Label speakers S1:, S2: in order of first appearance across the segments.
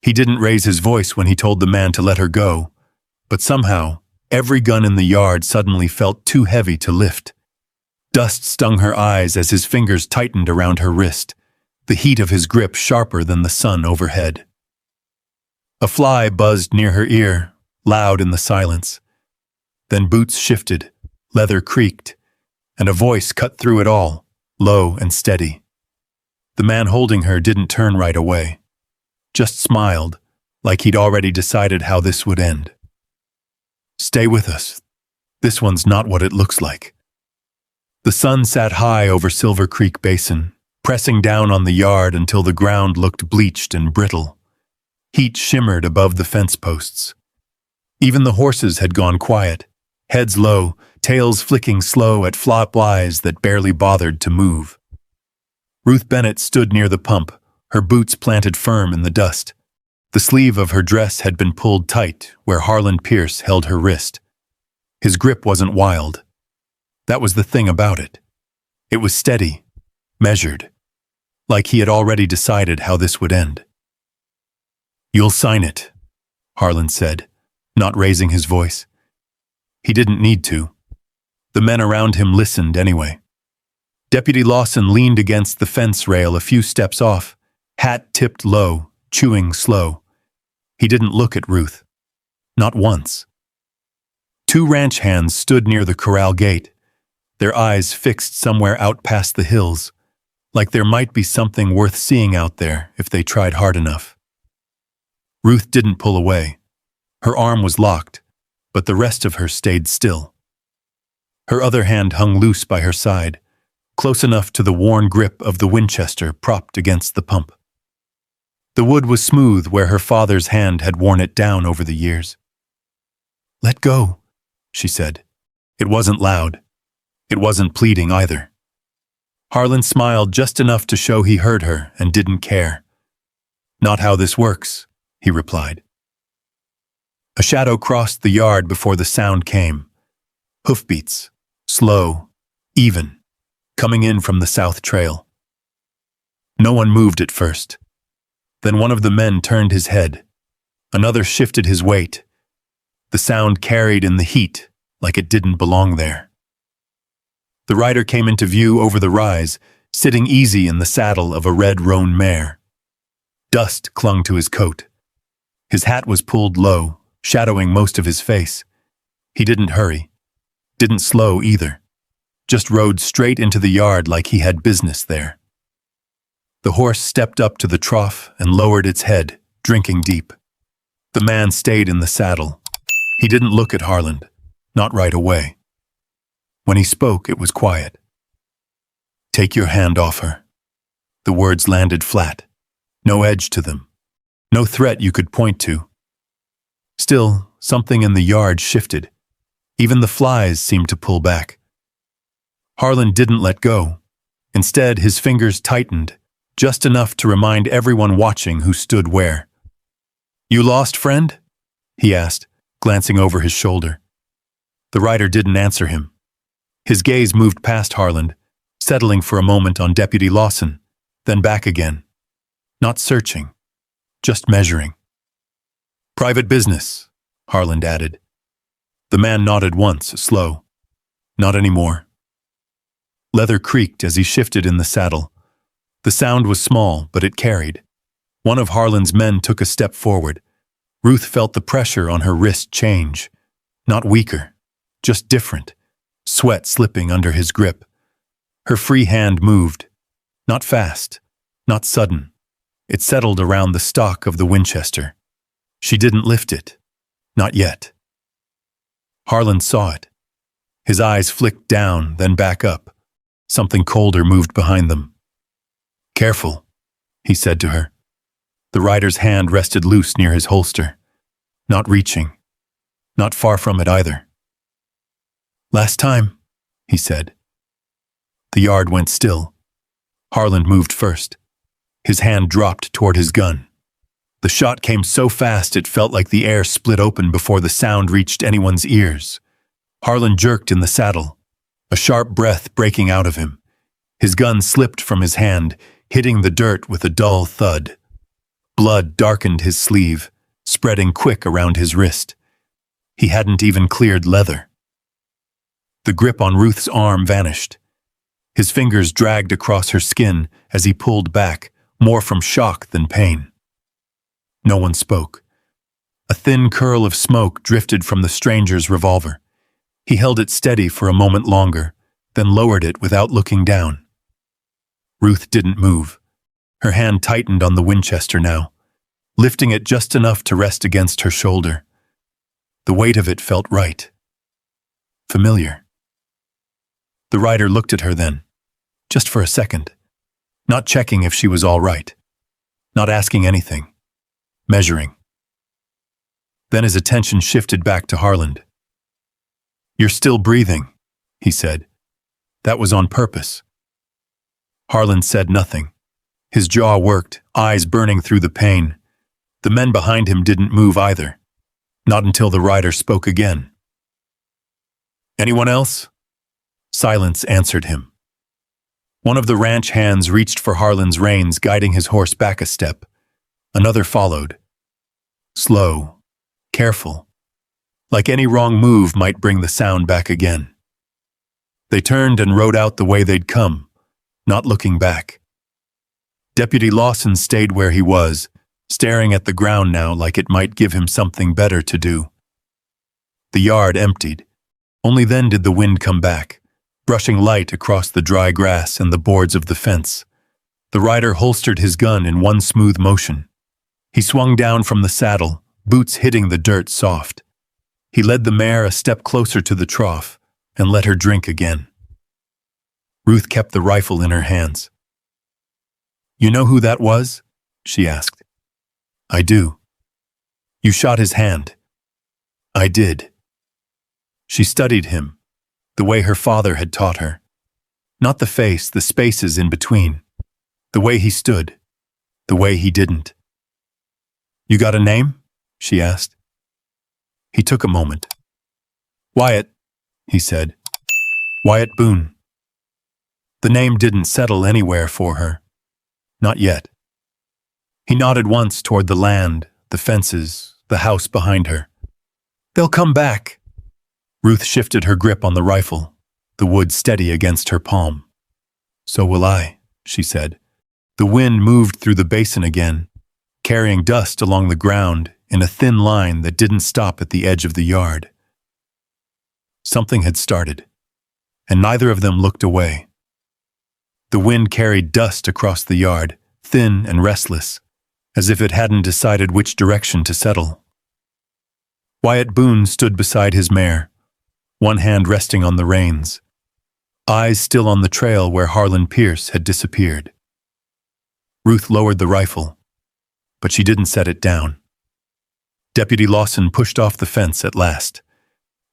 S1: He didn't raise his voice when he told the man to let her go, but somehow, every gun in the yard suddenly felt too heavy to lift. Dust stung her eyes as his fingers tightened around her wrist, the heat of his grip sharper than the sun overhead. A fly buzzed near her ear, loud in the silence. Then boots shifted, leather creaked, and a voice cut through it all, low and steady. The man holding her didn't turn right away, just smiled, like he'd already decided how this would end. "Stay with us. This one's not what it looks like." The sun sat high over Silver Creek Basin, pressing down on the yard until the ground looked bleached and brittle. Heat shimmered above the fence posts. Even the horses had gone quiet, heads low, tails flicking slow at flies that barely bothered to move. Ruth Bennett stood near the pump, her boots planted firm in the dust. The sleeve of her dress had been pulled tight where Harlan Pierce held her wrist. His grip wasn't wild. That was the thing about it. It was steady, measured, like he had already decided how this would end. "You'll sign it," Harlan said, not raising his voice. He didn't need to. The men around him listened anyway. Deputy Lawson leaned against the fence rail a few steps off, hat tipped low, chewing slow. He didn't look at Ruth. Not once. Two ranch hands stood near the corral gate, their eyes fixed somewhere out past the hills, like there might be something worth seeing out there if they tried hard enough. Ruth didn't pull away. Her arm was locked, but the rest of her stayed still. Her other hand hung loose by her side, close enough to the worn grip of the Winchester propped against the pump. The wood was smooth where her father's hand had worn it down over the years. "Let go," she said. It wasn't loud. It wasn't pleading either. Harlan smiled just enough to show he heard her and didn't care. "Not how this works," he replied. A shadow crossed the yard before the sound came. Hoofbeats, slow, even, coming in from the south trail. No one moved at first. Then one of the men turned his head. Another shifted his weight. The sound carried in the heat like it didn't belong there. The rider came into view over the rise, sitting easy in the saddle of a red roan mare. Dust clung to his coat. His hat was pulled low, shadowing most of his face. He didn't hurry, didn't slow either, just rode straight into the yard like he had business there. The horse stepped up to the trough and lowered its head, drinking deep. The man stayed in the saddle. He didn't look at Harlan, not right away. When he spoke, it was quiet. "Take your hand off her." The words landed flat, no edge to them, no threat you could point to. Still, something in the yard shifted. Even the flies seemed to pull back. Harlan didn't let go. Instead, his fingers tightened, just enough to remind everyone watching who stood where. "You lost, friend?" he asked, glancing over his shoulder. The rider didn't answer him. His gaze moved past Harlan, settling for a moment on Deputy Lawson, then back again. Not searching, just measuring. "Private business," Harlan added. The man nodded once, slow. "Not anymore." Leather creaked as he shifted in the saddle. The sound was small, but it carried. One of Harlan's men took a step forward. Ruth felt the pressure on her wrist change. Not weaker, just different. Sweat slipping under his grip. Her free hand moved. Not fast, not sudden. It settled around the stock of the Winchester. She didn't lift it. Not yet. Harlan saw it. His eyes flicked down, then back up. Something colder moved behind them. "Careful," he said to her. The rider's hand rested loose near his holster. Not reaching. Not far from it either. "Last time," he said. The yard went still. Harlan moved first. His hand dropped toward his gun. The shot came so fast it felt like the air split open before the sound reached anyone's ears. Harlan jerked in the saddle, a sharp breath breaking out of him. His gun slipped from his hand, hitting the dirt with a dull thud. Blood darkened his sleeve, spreading quick around his wrist. He hadn't even cleared leather. The grip on Ruth's arm vanished. His fingers dragged across her skin as he pulled back, more from shock than pain. No one spoke. A thin curl of smoke drifted from the stranger's revolver. He held it steady for a moment longer, then lowered it without looking down. Ruth didn't move. Her hand tightened on the Winchester now, lifting it just enough to rest against her shoulder. The weight of it felt right. Familiar. The rider looked at her then, just for a second, not checking if she was all right, not asking anything, measuring. Then his attention shifted back to Harland. "You're still breathing," he said. "That was on purpose." Harland said nothing. His jaw worked, eyes burning through the pain. The men behind him didn't move either, not until the rider spoke again. "Anyone else?" Silence answered him. One of the ranch hands reached for Harland's reins, guiding his horse back a step. Another followed. Slow, careful, like any wrong move might bring the sound back again. They turned and rode out the way they'd come, not looking back. Deputy Lawson stayed where he was, staring at the ground now like it might give him something better to do. The yard emptied. Only then did the wind come back, brushing light across the dry grass and the boards of the fence. The rider holstered his gun in one smooth motion. He swung down from the saddle, boots hitting the dirt soft. He led the mare a step closer to the trough and let her drink again. Ruth kept the rifle in her hands. "You know who that was?" she asked. "I do." "You shot his hand." "I did." She studied him, the way her father had taught her. Not the face, the spaces in between. The way he stood, the way he didn't. "You got a name?" she asked. He took a moment. "Wyatt," he said. "Wyatt Boone." The name didn't settle anywhere for her. Not yet. He nodded once toward the land, the fences, the house behind her. "They'll come back." Ruth shifted her grip on the rifle, the wood steady against her palm. "So will I," she said. The wind moved through the basin again, carrying dust along the ground in a thin line that didn't stop at the edge of the yard. Something had started, and neither of them looked away. The wind carried dust across the yard, thin and restless, as if it hadn't decided which direction to settle. Wyatt Boone stood beside his mare, one hand resting on the reins, eyes still on the trail where Harland Pierce had disappeared. Ruth lowered the rifle, but she didn't set it down. Deputy Lawson pushed off the fence at last.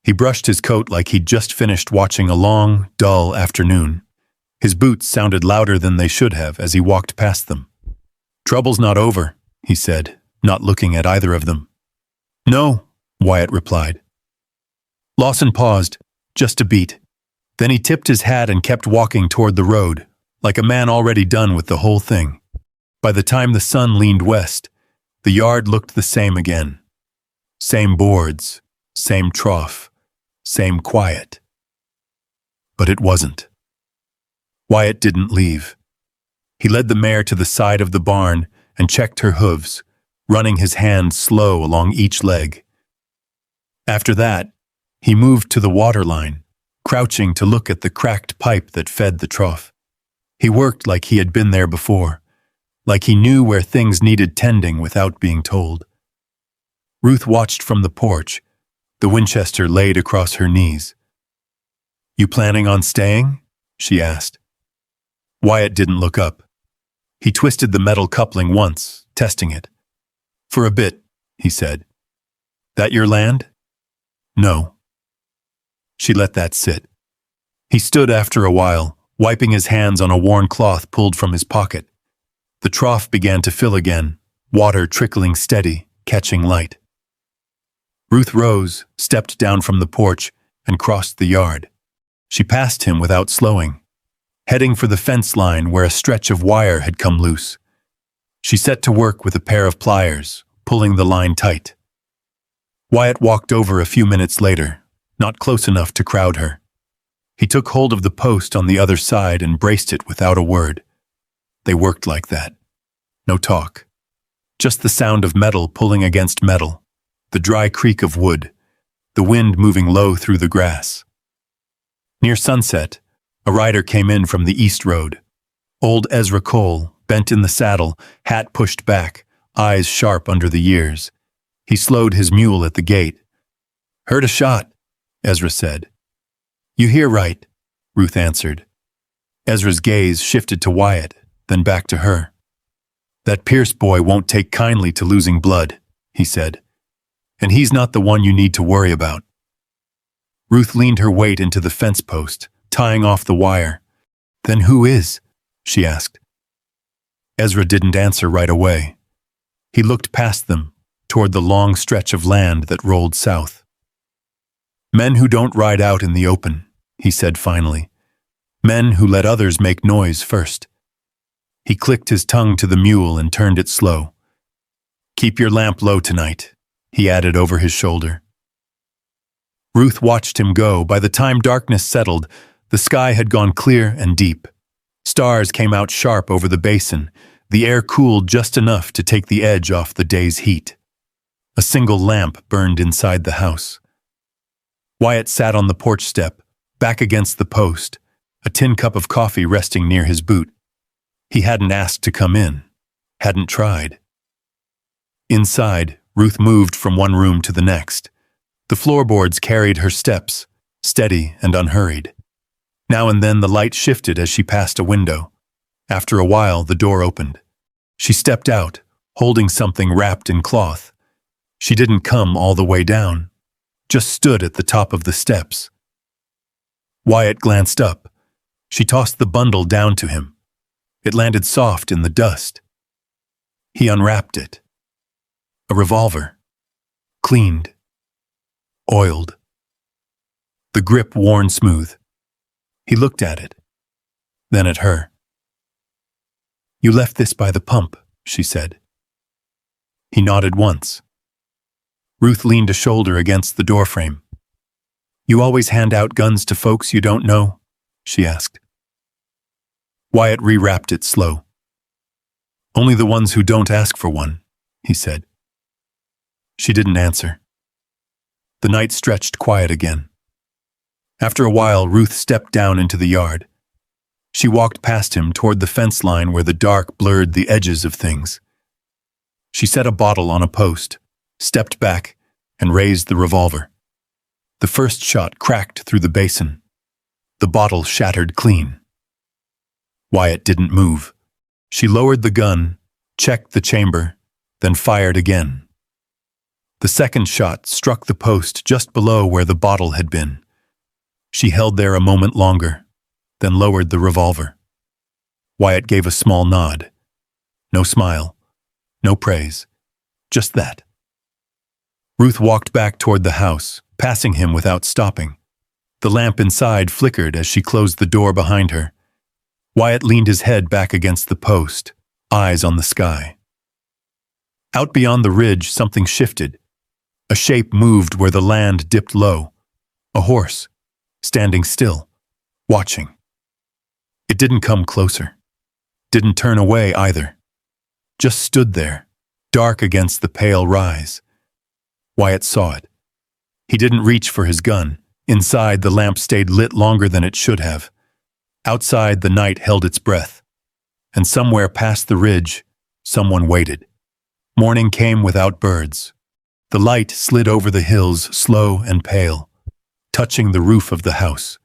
S1: He brushed his coat like he'd just finished watching a long, dull afternoon. His boots sounded louder than they should have as he walked past them. "Trouble's not over," he said, not looking at either of them. "No," Wyatt replied. Lawson paused, just a beat. Then he tipped his hat and kept walking toward the road, like a man already done with the whole thing. By the time the sun leaned west, the yard looked the same again. Same boards, same trough, same quiet. But it wasn't. Wyatt didn't leave. He led the mare to the side of the barn and checked her hooves, running his hand slow along each leg. After that, he moved to the water line, crouching to look at the cracked pipe that fed the trough. He worked like he had been there before, like he knew where things needed tending without being told. Ruth watched from the porch, the Winchester laid across her knees. "You planning on staying?" she asked. Wyatt didn't look up. He twisted the metal coupling once, testing it. "For a bit," he said. "That your land?" "No." She let that sit. He stood after a while, wiping his hands on a worn cloth pulled from his pocket. The trough began to fill again, water trickling steady, catching light. Ruth rose, stepped down from the porch, and crossed the yard. She passed him without slowing, heading for the fence line where a stretch of wire had come loose. She set to work with a pair of pliers, pulling the line tight. Wyatt walked over a few minutes later, not close enough to crowd her. He took hold of the post on the other side and braced it without a word. They worked like that. No talk. Just the sound of metal pulling against metal, the dry creak of wood, the wind moving low through the grass. Near sunset, a rider came in from the east road. Old Ezra Cole, bent in the saddle, hat pushed back, eyes sharp under the years. He slowed his mule at the gate. "Heard a shot," Ezra said. "You hear right," Ruth answered. Ezra's gaze shifted to Wyatt, then back to her. "That Pierce boy won't take kindly to losing blood," he said. "And he's not the one you need to worry about." Ruth leaned her weight into the fence post, tying off the wire. "Then who is?" she asked. Ezra didn't answer right away. He looked past them, toward the long stretch of land that rolled south. "Men who don't ride out in the open," he said finally. "Men who let others make noise first." He clicked his tongue to the mule and turned it slow. "Keep your lamp low tonight," he added over his shoulder. Ruth watched him go. By the time darkness settled, the sky had gone clear and deep. Stars came out sharp over the basin. The air cooled just enough to take the edge off the day's heat. A single lamp burned inside the house. Wyatt sat on the porch step, back against the post, a tin cup of coffee resting near his boot. He hadn't asked to come in, hadn't tried. Inside, Ruth moved from one room to the next. The floorboards carried her steps, steady and unhurried. Now and then the light shifted as she passed a window. After a while, the door opened. She stepped out, holding something wrapped in cloth. She didn't come all the way down, just stood at the top of the steps. Wyatt glanced up. She tossed the bundle down to him. It landed soft in the dust. He unwrapped it. A revolver. Cleaned. Oiled. The grip worn smooth. He looked at it, then at her. "You left this by the pump," she said. He nodded once. Ruth leaned a shoulder against the doorframe. "You always hand out guns to folks you don't know?" she asked. Wyatt rewrapped it slow. "Only the ones who don't ask for one," he said. She didn't answer. The night stretched quiet again. After a while, Ruth stepped down into the yard. She walked past him toward the fence line where the dark blurred the edges of things. She set a bottle on a post, stepped back, and raised the revolver. The first shot cracked through the basin. The bottle shattered clean. Wyatt didn't move. She lowered the gun, checked the chamber, then fired again. The second shot struck the post just below where the bottle had been. She held there a moment longer, then lowered the revolver. Wyatt gave a small nod. No smile, no praise, just that. Ruth walked back toward the house, passing him without stopping. The lamp inside flickered as she closed the door behind her. Wyatt leaned his head back against the post, eyes on the sky. Out beyond the ridge, something shifted. A shape moved where the land dipped low. A horse, standing still, watching. It didn't come closer. Didn't turn away either. Just stood there, dark against the pale rise. Wyatt saw it. He didn't reach for his gun. Inside, the lamp stayed lit longer than it should have. Outside, the night held its breath. And somewhere past the ridge, someone waited. Morning came without birds. The light slid over the hills, slow and pale, touching the roof of the house,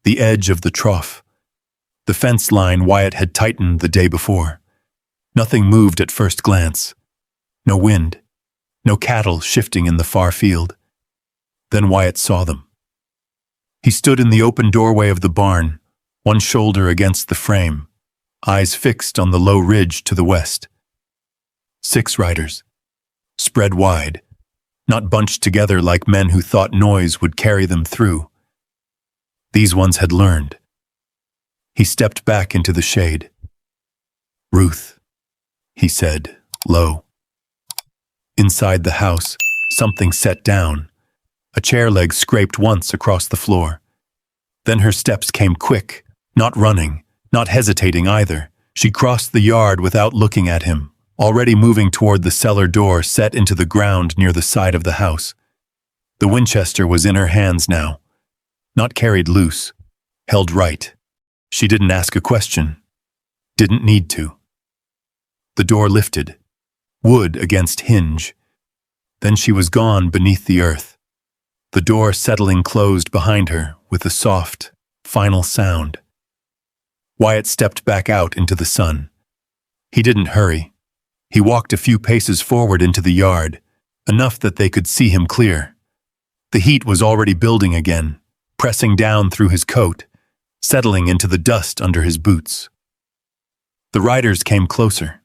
S1: the edge of the trough. The fence line Wyatt had tightened the day before. Nothing moved at first glance. No wind, no cattle shifting in the far field. Then Wyatt saw them. He stood in the open doorway of the barn, one shoulder against the frame, eyes fixed on the low ridge to the west. 6 riders, spread wide, not bunched together like men who thought noise would carry them through. These ones had learned. He stepped back into the shade. "Ruth," he said, low. Inside the house, something set down. A chair leg scraped once across the floor. Then her steps came quick, not running, not hesitating either. She crossed the yard without looking at him, already moving toward the cellar door set into the ground near the side of the house. The Winchester was in her hands now, not carried loose, held right. She didn't ask a question, didn't need to. The door lifted, wood against hinge. Then she was gone beneath the earth, the door settling closed behind her with a soft, final sound. Wyatt stepped back out into the sun. He didn't hurry. He walked a few paces forward into the yard, enough that they could see him clear. The heat was already building again, pressing down through his coat, settling into the dust under his boots. The riders came closer.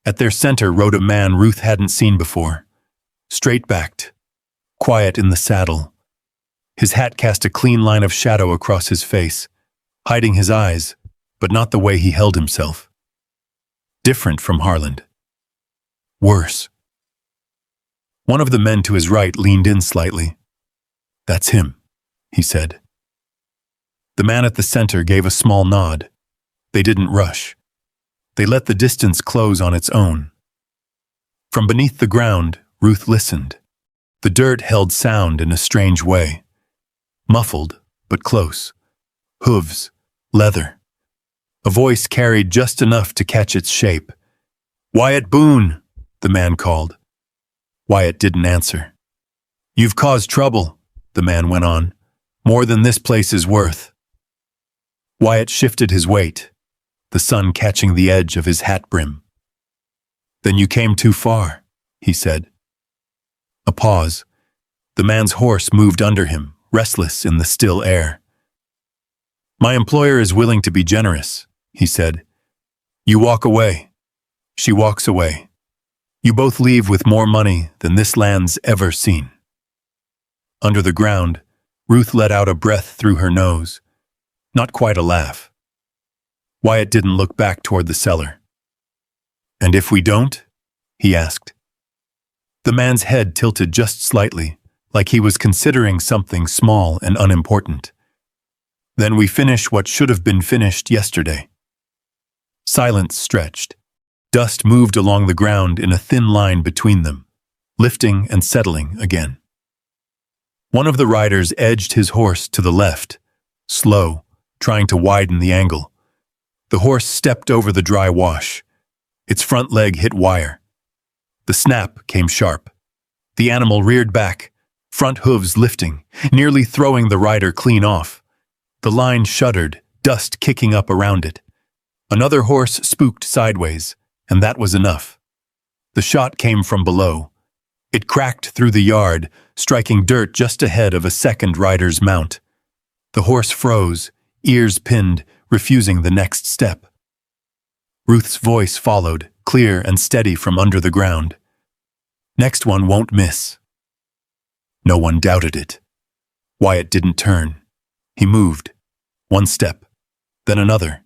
S1: At their center rode a man Ruth hadn't seen before, straight-backed, quiet in the saddle. His hat cast a clean line of shadow across his face, hiding his eyes, but not the way he held himself. Different from Harland. Worse. One of the men to his right leaned in slightly. "That's him," he said. The man at the center gave a small nod. They didn't rush. They let the distance close on its own. From beneath the ground, Ruth listened. The dirt held sound in a strange way. Muffled, but close. Hooves, leather. A voice carried just enough to catch its shape. "Wyatt Boone," the man called. Wyatt didn't answer. "You've caused trouble," the man went on. "More than this place is worth." Wyatt shifted his weight, the sun catching the edge of his hat brim. "Then you came too far," he said. A pause. The man's horse moved under him, restless in the still air. "My employer is willing to be generous," he said. "You walk away. She walks away. You both leave with more money than this land's ever seen." Under the ground, Ruth let out a breath through her nose. Not quite a laugh. Wyatt didn't look back toward the cellar. "And if we don't?" he asked. The man's head tilted just slightly, like he was considering something small and unimportant. "Then we finish what should have been finished yesterday." Silence stretched. Dust moved along the ground in a thin line between them, lifting and settling again. One of the riders edged his horse to the left, slow, trying to widen the angle. The horse stepped over the dry wash. Its front leg hit wire. The snap came sharp. The animal reared back, front hooves lifting, nearly throwing the rider clean off. The line shuddered, dust kicking up around it. Another horse spooked sideways, and that was enough. The shot came from below. It cracked through the yard, striking dirt just ahead of a second rider's mount. The horse froze, ears pinned, refusing the next step. Ruth's voice followed, clear and steady from under the ground. "Next one won't miss." No one doubted it. Wyatt didn't turn. He moved. One step, then another,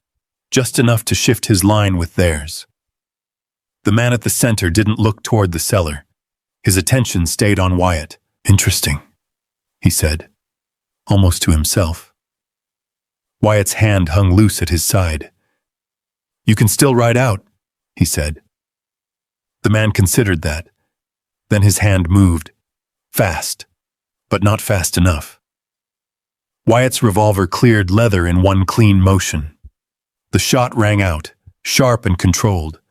S1: just enough to shift his line with theirs. The man at the center didn't look toward the cellar. His attention stayed on Wyatt. "Interesting," he said, almost to himself. Wyatt's hand hung loose at his side. "You can still ride out," he said. The man considered that. Then his hand moved. Fast, but not fast enough. Wyatt's revolver cleared leather in one clean motion. The shot rang out, sharp and controlled.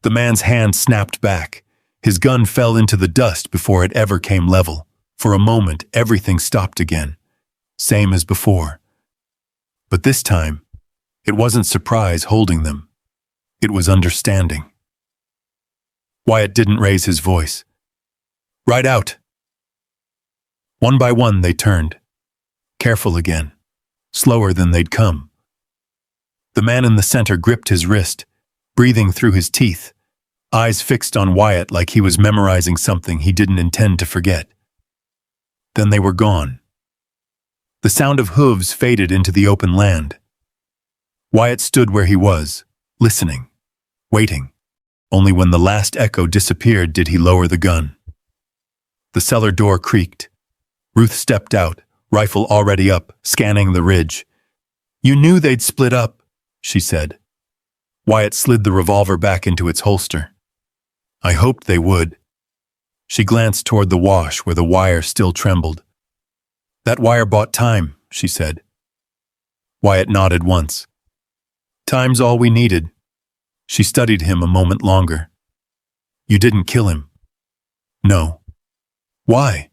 S1: The man's hand snapped back. His gun fell into the dust before it ever came level. For a moment, everything stopped again. Same as before. But this time, it wasn't surprise holding them. It was understanding. Wyatt didn't raise his voice. "Ride out." One by one they turned. Careful again. Slower than they'd come. The man in the center gripped his wrist, breathing through his teeth, eyes fixed on Wyatt like he was memorizing something he didn't intend to forget. Then they were gone. The sound of hooves faded into the open land. Wyatt stood where he was, listening, waiting. Only when the last echo disappeared did he lower the gun. The cellar door creaked. Ruth stepped out, rifle already up, scanning the ridge. "You knew they'd split up," she said. Wyatt slid the revolver back into its holster. "I hoped they would." She glanced toward the wash where the wire still trembled. "That wire bought time," she said. Wyatt nodded once. "Time's all we needed." She studied him a moment longer. "You didn't kill him?" "No." "Why?"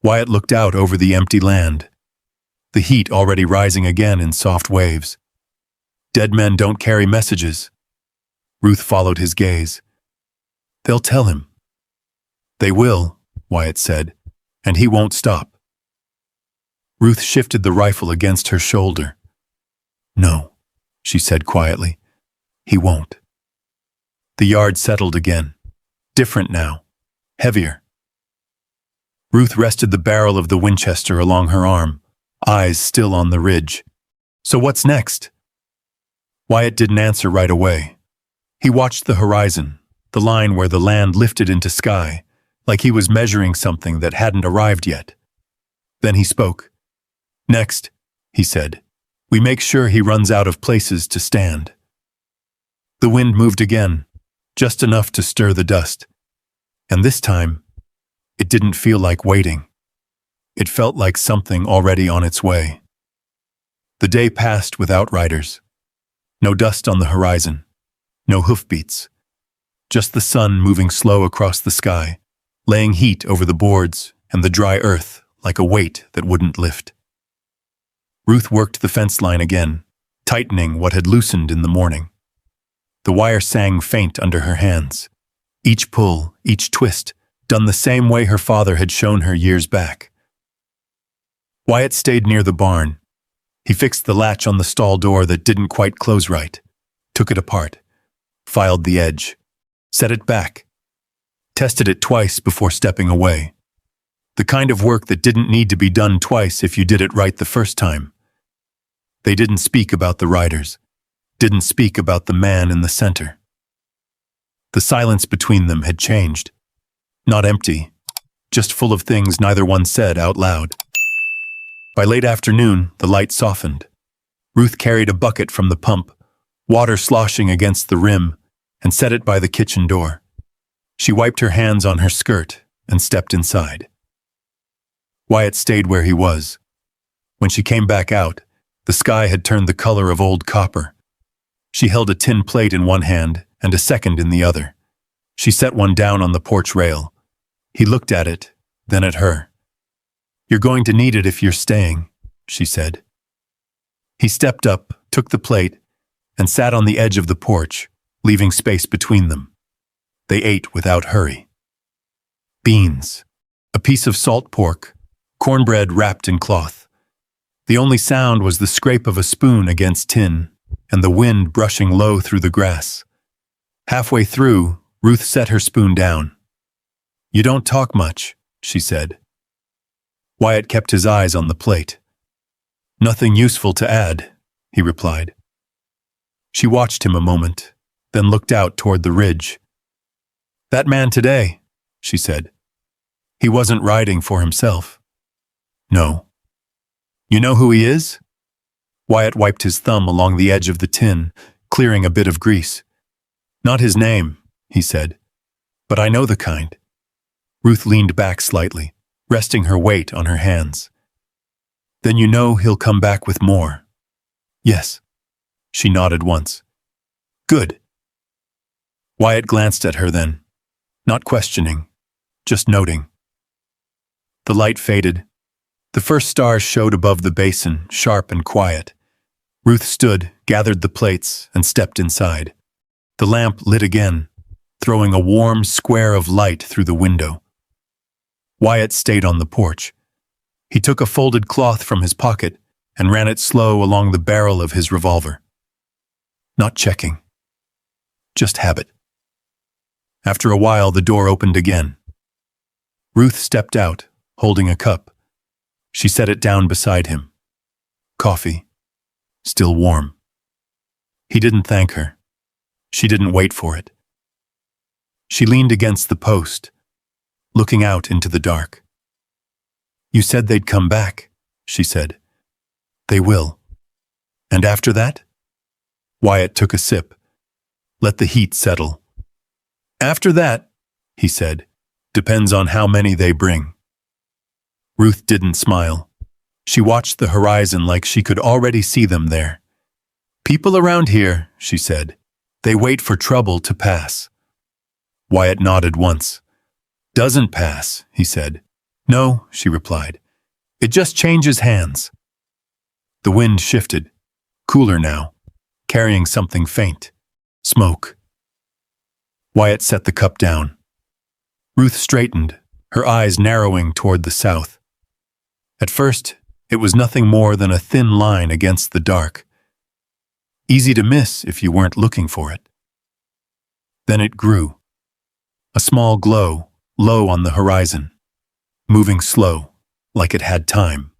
S1: Wyatt looked out over the empty land, the heat already rising again in soft waves. "Dead men don't carry messages." Ruth followed his gaze. "They'll tell him." "They will," Wyatt said, "and he won't stop." Ruth shifted the rifle against her shoulder. "No," she said quietly, "he won't." The yard settled again. Different now. Heavier. Ruth rested the barrel of the Winchester along her arm, eyes still on the ridge. "So what's next?" Wyatt didn't answer right away. He watched the horizon, the line where the land lifted into sky, like he was measuring something that hadn't arrived yet. Then he spoke. "Next," he said, "we make sure he runs out of places to stand." The wind moved again, just enough to stir the dust. And this time, it didn't feel like waiting. It felt like something already on its way. The day passed without riders. No dust on the horizon. No hoofbeats. Just the sun moving slow across the sky, laying heat over the boards and the dry earth like a weight that wouldn't lift. Ruth worked the fence line again, tightening what had loosened in the morning. The wire sang faint under her hands. Each pull, each twist, done the same way her father had shown her years back. Wyatt stayed near the barn. He fixed the latch on the stall door that didn't quite close right, took it apart, filed the edge, set it back, tested it twice before stepping away. The kind of work that didn't need to be done twice if you did it right the first time. They didn't speak about the riders, didn't speak about the man in the center. The silence between them had changed. Not empty, just full of things neither one said out loud. By late afternoon, the light softened. Ruth carried a bucket from the pump, water sloshing against the rim, and set it by the kitchen door. She wiped her hands on her skirt and stepped inside. Wyatt stayed where he was. When she came back out, the sky had turned the color of old copper. She held a tin plate in one hand and a second in the other. She set one down on the porch rail. He looked at it, then at her. "You're going to need it if you're staying," she said. He stepped up, took the plate, and sat on the edge of the porch, leaving space between them. They ate without hurry. Beans, a piece of salt pork, cornbread wrapped in cloth. The only sound was the scrape of a spoon against tin and the wind brushing low through the grass. Halfway through, Ruth set her spoon down. "You don't talk much," she said. Wyatt kept his eyes on the plate. "Nothing useful to add," he replied. She watched him a moment, then looked out toward the ridge. "That man today," she said. "He wasn't riding for himself." "No." "You know who he is?" Wyatt wiped his thumb along the edge of the tin, clearing a bit of grease. "Not his name," he said, "but I know the kind." Ruth leaned back slightly, resting her weight on her hands. "Then you know he'll come back with more." "Yes." She nodded once. "Good." Wyatt glanced at her then, not questioning, just noting. The light faded. The first stars showed above the basin, sharp and quiet. Ruth stood, gathered the plates, and stepped inside. The lamp lit again, throwing a warm square of light through the window. Wyatt stayed on the porch. He took a folded cloth from his pocket and ran it slow along the barrel of his revolver. Not checking. Just habit. After a while, the door opened again. Ruth stepped out, holding a cup. She set it down beside him. Coffee. Still warm. He didn't thank her. She didn't wait for it. She leaned against the post, looking out into the dark. "You said they'd come back," she said. "They will. And after that?" Wyatt took a sip. Let the heat settle. "After that," he said, "depends on how many they bring." Ruth didn't smile. She watched the horizon like she could already see them there. "People around here," she said. "They wait for trouble to pass." Wyatt nodded once. "Doesn't pass," he said. "No," she replied. "It just changes hands." The wind shifted, cooler now, carrying something faint. Smoke. Wyatt set the cup down. Ruth straightened, her eyes narrowing toward the south. At first, it was nothing more than a thin line against the dark. Easy to miss if you weren't looking for it. Then it grew. A small glow, low on the horizon, moving slow, like it had time.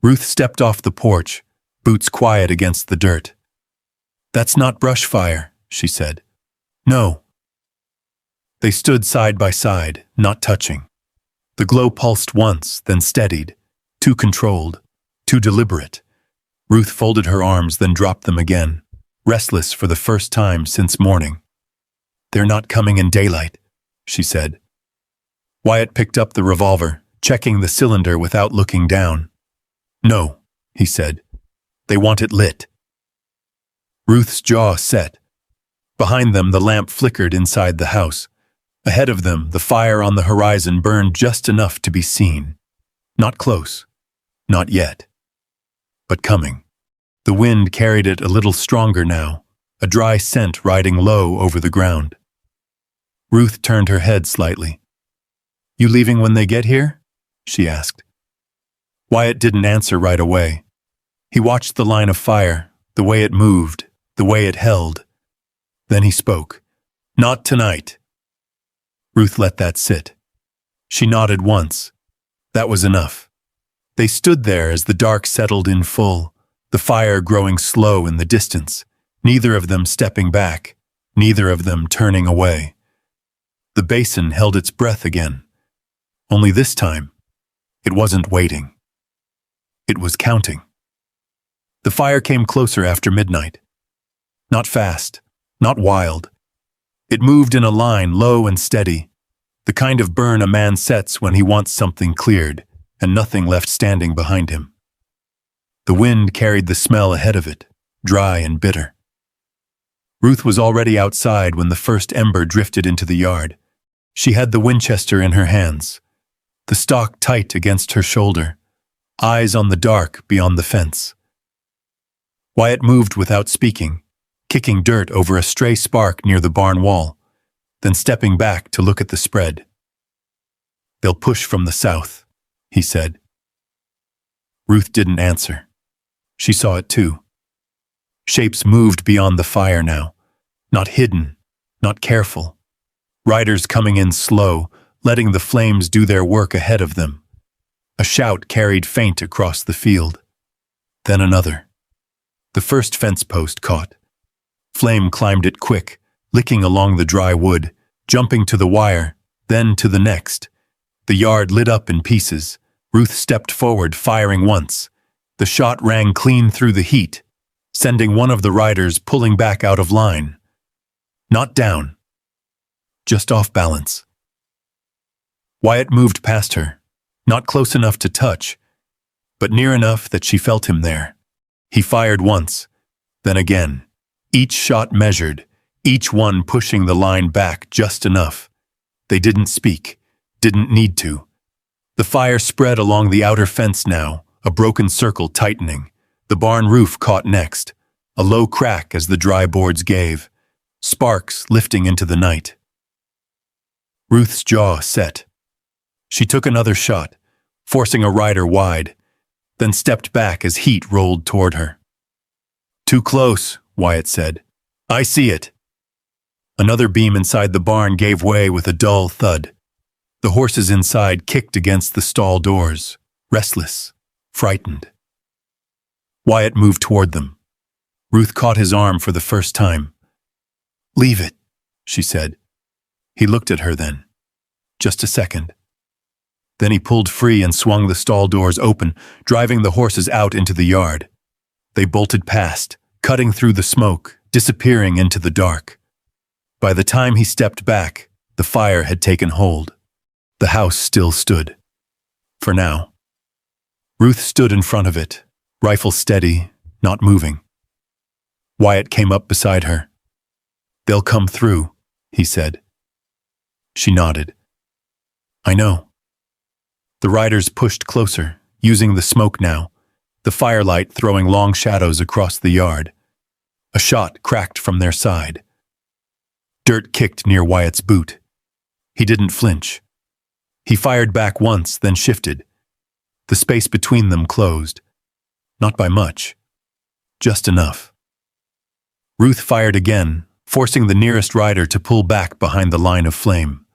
S1: Ruth stepped off the porch, boots quiet against the dirt. "That's not brush fire," she said. "No." They stood side by side, not touching. The glow pulsed once, then steadied, too controlled, too deliberate. Ruth folded her arms, then dropped them again, restless for the first time since morning. "They're not coming in daylight," she said. Wyatt picked up the revolver, checking the cylinder without looking down. "No," he said. "They want it lit." Ruth's jaw set. Behind them, the lamp flickered inside the house. Ahead of them, the fire on the horizon burned just enough to be seen. Not close. Not yet. But coming. The wind carried it a little stronger now, a dry scent riding low over the ground. Ruth turned her head slightly. "You leaving when they get here?" she asked. Wyatt didn't answer right away. He watched the line of fire, the way it moved, the way it held. Then he spoke. "Not tonight." Ruth let that sit. She nodded once. That was enough. They stood there as the dark settled in full, the fire growing slow in the distance, neither of them stepping back, neither of them turning away. The basin held its breath again. Only this time, it wasn't waiting. It was counting. The fire came closer after midnight. Not fast, not wild. It moved in a line, low and steady, the kind of burn a man sets when he wants something cleared and nothing left standing behind him. The wind carried the smell ahead of it, dry and bitter. Ruth was already outside when the first ember drifted into the yard. She had the Winchester in her hands, the stock tight against her shoulder, eyes on the dark beyond the fence. Wyatt moved without speaking, kicking dirt over a stray spark near the barn wall, then stepping back to look at the spread. "They'll push from the south," he said. Ruth didn't answer. She saw it too. Shapes moved beyond the fire now, not hidden, not careful. Riders coming in slow, letting the flames do their work ahead of them. A shout carried faint across the field. Then another. The first fence post caught. Flame climbed it quick, licking along the dry wood, jumping to the wire, then to the next. The yard lit up in pieces. Ruth stepped forward, firing once. The shot rang clean through the heat, sending one of the riders pulling back out of line. Not down. Just off balance. Wyatt moved past her, not close enough to touch, but near enough that she felt him there. He fired once, then again. Each shot measured, each one pushing the line back just enough. They didn't speak, didn't need to. The fire spread along the outer fence now, a broken circle tightening. The barn roof caught next, a low crack as the dry boards gave, sparks lifting into the night. Ruth's jaw set. She took another shot, forcing a rider wide, then stepped back as heat rolled toward her. "Too close," Wyatt said. "I see it." Another beam inside the barn gave way with a dull thud. The horses inside kicked against the stall doors, restless, frightened. Wyatt moved toward them. Ruth caught his arm for the first time. "Leave it," she said. He looked at her then. Just a second. Then he pulled free and swung the stall doors open, driving the horses out into the yard. They bolted past, cutting through the smoke, disappearing into the dark. By the time he stepped back, the fire had taken hold. The house still stood. For now. Ruth stood in front of it, rifle steady, not moving. Wyatt came up beside her. "They'll come through," he said. She nodded. "I know." The riders pushed closer, using the smoke now, the firelight throwing long shadows across the yard. A shot cracked from their side. Dirt kicked near Wyatt's boot. He didn't flinch. He fired back once, then shifted. The space between them closed. Not by much. Just enough. Ruth fired again, forcing the nearest rider to pull back behind the line of flame.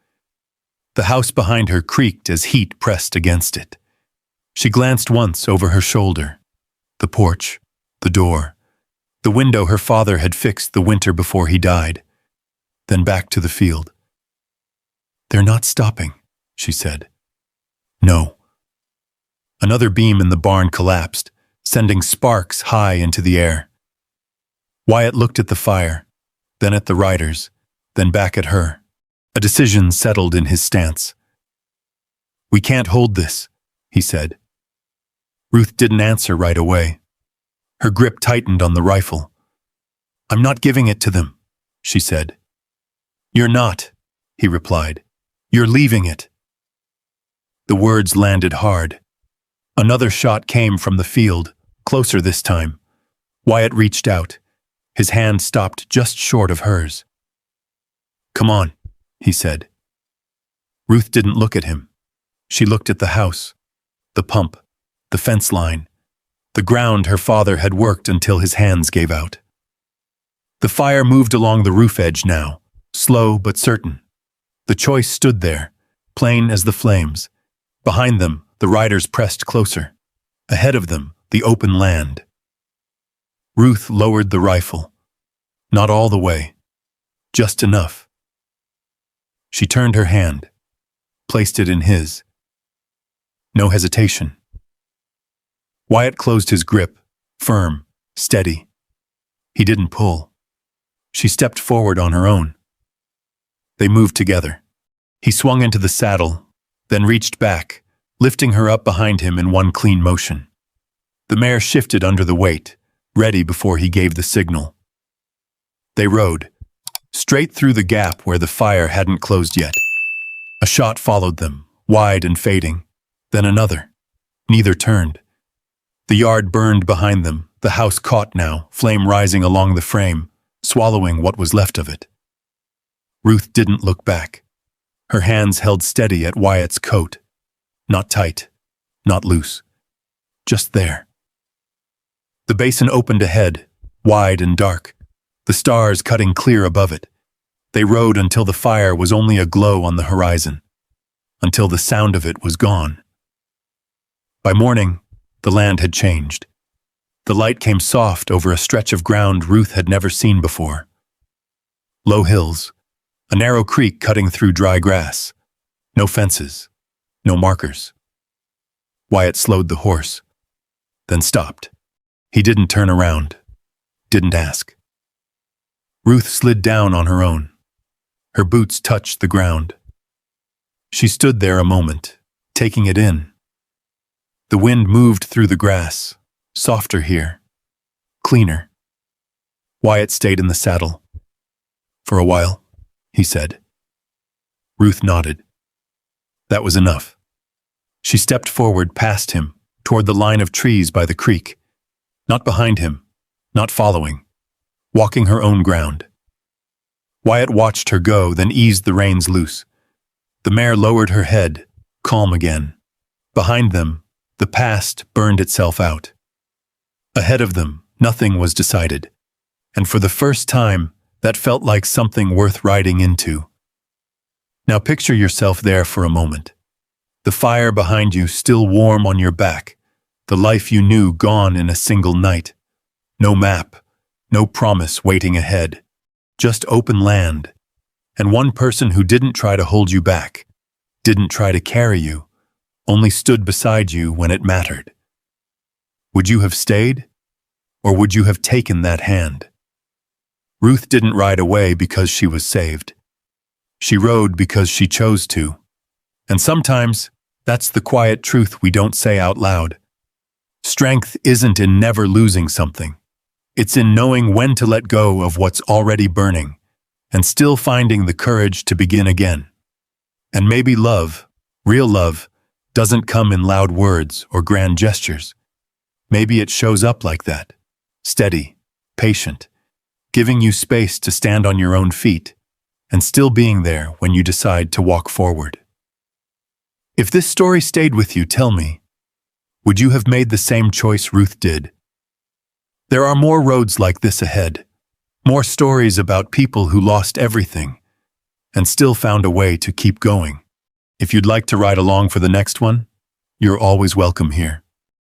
S1: The house behind her creaked as heat pressed against it. She glanced once over her shoulder. The porch, the door, the window her father had fixed the winter before he died. Then back to the field. "They're not stopping," she said. "No." Another beam in the barn collapsed, sending sparks high into the air. Wyatt looked at the fire, then at the riders, then back at her. A decision settled in his stance. "We can't hold this," he said. Ruth didn't answer right away. Her grip tightened on the rifle. "I'm not giving it to them," she said. "You're not," he replied. "You're leaving it." The words landed hard. Another shot came from the field, closer this time. Wyatt reached out. His hand stopped just short of hers. "Come on," he said. Ruth didn't look at him. She looked at the house, the pump, the fence line, the ground her father had worked until his hands gave out. The fire moved along the roof edge now, slow but certain. The choice stood there, plain as the flames. Behind them, the riders pressed closer. Ahead of them, the open land. Ruth lowered the rifle. Not all the way. Just enough. She turned her hand, placed it in his. No hesitation. Wyatt closed his grip, firm, steady. He didn't pull. She stepped forward on her own. They moved together. He swung into the saddle, then reached back, lifting her up behind him in one clean motion. The mare shifted under the weight, ready before he gave the signal. They rode, straight through the gap where the fire hadn't closed yet. A shot followed them, wide and fading, then another. Neither turned. The yard burned behind them, the house caught now, flame rising along the frame, swallowing what was left of it. Ruth didn't look back. Her hands held steady at Wyatt's coat. Not tight, not loose. Just there. The basin opened ahead, wide and dark, the stars cutting clear above it. They rode until the fire was only a glow on the horizon, until the sound of it was gone. By morning, the land had changed. The light came soft over a stretch of ground Ruth had never seen before. Low hills, a narrow creek cutting through dry grass. No fences, no markers. Wyatt slowed the horse, then stopped. He didn't turn around, didn't ask. Ruth slid down on her own. Her boots touched the ground. She stood there a moment, taking it in. The wind moved through the grass, softer here, cleaner. Wyatt stayed in the saddle. "For a while," he said. Ruth nodded. That was enough. She stepped forward past him, toward the line of trees by the creek. Not behind him, not following, walking her own ground. Wyatt watched her go, then eased the reins loose. The mare lowered her head, calm again. Behind them, the past burned itself out. Ahead of them, nothing was decided. And for the first time, that felt like something worth riding into. Now picture yourself there for a moment. The fire behind you still warm on your back. The life you knew gone in a single night. No map, no promise waiting ahead. Just open land, and one person who didn't try to hold you back, didn't try to carry you, only stood beside you when it mattered. Would you have stayed, or would you have taken that hand? Ruth didn't ride away because she was saved. She rode because she chose to. And sometimes, that's the quiet truth we don't say out loud. Strength isn't in never losing something. It's in knowing when to let go of what's already burning, and still finding the courage to begin again. And maybe love, real love, doesn't come in loud words or grand gestures. Maybe it shows up like that, steady, patient, giving you space to stand on your own feet, and still being there when you decide to walk forward. If this story stayed with you, tell me, would you have made the same choice Ruth did? There are more roads like this ahead, more stories about people who lost everything and still found a way to keep going. If you'd like to ride along for the next one, you're always welcome here.